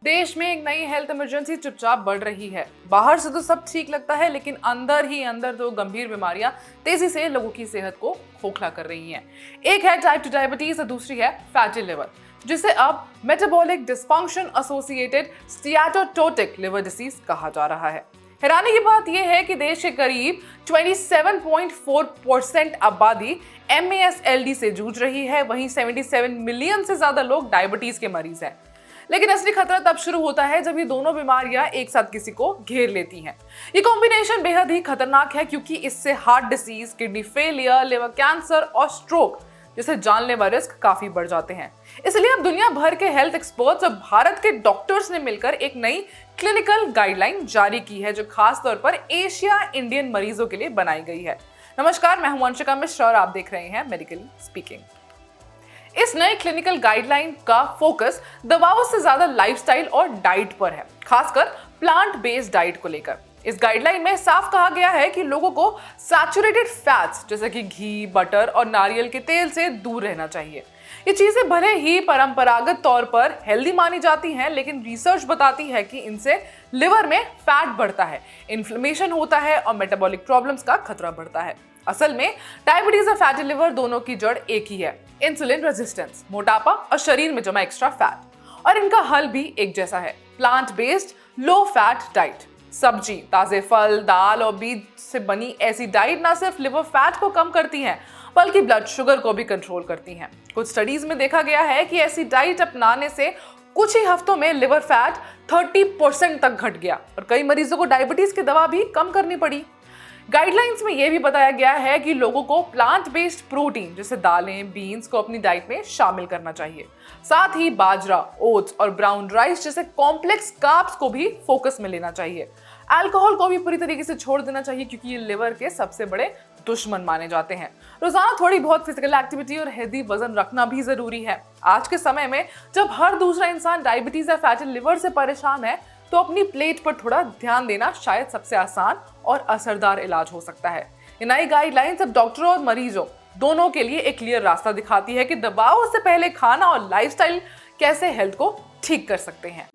देश में एक नई हेल्थ इमरजेंसी चुपचाप बढ़ रही है। बाहर से तो सब ठीक लगता है, लेकिन अंदर ही अंदर तो गंभीर बीमारियां तेजी से लोगों की सेहत को खोखला कर रही हैं। एक है टाइप 2 डायबिटीज और दूसरी है फैटी लिवर, जिसे अब metabolic dysfunction associated steatotic liver disease कहा जा रहा है। हैरानी की बात यह है कि देश के करीब 27.4% आबादी MASLD से जूझ रही है, वहीं 77 मिलियन से ज्यादा लोग डायबिटीज के मरीज हैं। लेकिन असली खतरा तब शुरू होता है जब ये दोनों बीमारियां एक साथ किसी को घेर लेती हैं। ये कॉम्बिनेशन बेहद ही खतरनाक है, क्योंकि इससे heart disease, kidney failure, liver cancer और स्ट्रोक जैसे जानलेवा रिस्क काफी बढ़ जाते हैं। इसलिए अब दुनिया भर के हेल्थ एक्सपर्ट्स और भारत के डॉक्टर्स ने मिलकर एक नई क्लिनिकल गाइडलाइन जारी की है, जो खास तौर पर एशिया इंडियन मरीजों के लिए बनाई गई है। नमस्कार, मैं हूं वंशिका मिश्रा और आप देख रहे हैं मेडिकली स्पीकिंग। इस नए क्लिनिकल गाइडलाइन का फोकस दवाओं से ज्यादा लाइफस्टाइल और डाइट पर है, खासकर प्लांट बेस्ड डाइट को लेकर। इस गाइडलाइन में साफ कहा गया है कि लोगों को सैचुरेटेड फैट्स जैसे कि घी, बटर और नारियल के तेल से दूर रहना चाहिए। ये चीजें भले ही परंपरागत तौर पर हेल्दी मानी जाती हैं, लेकिन रिसर्च बताती है कि इनसे लिवर में फैट बढ़ता है, इन्फ्लेमेशन होता है और मेटाबॉलिक प्रॉब्लम्स का खतरा बढ़ता है। असल में डायबिटीज और फैटी लिवर दोनों की जड़ एक ही है, इंसुलिन रेजिस्टेंस, मोटापा और शरीर में जमा एक्स्ट्रा फैट। और इनका हल भी एक जैसा है, plant based low fat diet. सब्जी, ताजे फल, दाल और बीज से बनी ऐसी डाइट ना सिर्फ लिवर फैट को कम करती हैं, बल्कि ब्लड शुगर को भी कंट्रोल करती हैं। कुछ स्टडीज में देखा गया है कि ऐसी डाइट अपनाने से कुछ ही हफ्तों में लिवर फैट 30% तक घट गया और कई मरीजों को डायबिटीज की दवा भी कम करनी पड़ी। गाइडलाइंस में यह भी बताया गया है कि लोगों को प्लांट बेस्ड प्रोटीन जैसे दालें, बीन्स को अपनी डाइट में शामिल करना चाहिए। साथ ही बाजरा, ओट्स और ब्राउन राइस जैसे कॉम्प्लेक्स कार्ब्स को भी फोकस में लेना चाहिए। अल्कोहल को भी पूरी तरीके से छोड़ देना चाहिए, क्योंकि ये लिवर के सबसे बड़े दुश्मन माने जाते हैं। रोजाना थोड़ी बहुत फिजिकल एक्टिविटी और हेल्दी वजन रखना भी जरूरी है। आज के समय में जब हर दूसरा इंसान डायबिटीज या फैटी लिवर से परेशान है, तो अपनी प्लेट पर थोड़ा ध्यान देना शायद सबसे आसान और असरदार इलाज हो सकता है। ये नई गाइडलाइंस अब डॉक्टरों और मरीजों दोनों के लिए एक क्लियर रास्ता दिखाती है कि दवाओं से पहले खाना और लाइफस्टाइल कैसे हेल्थ को ठीक कर सकते हैं।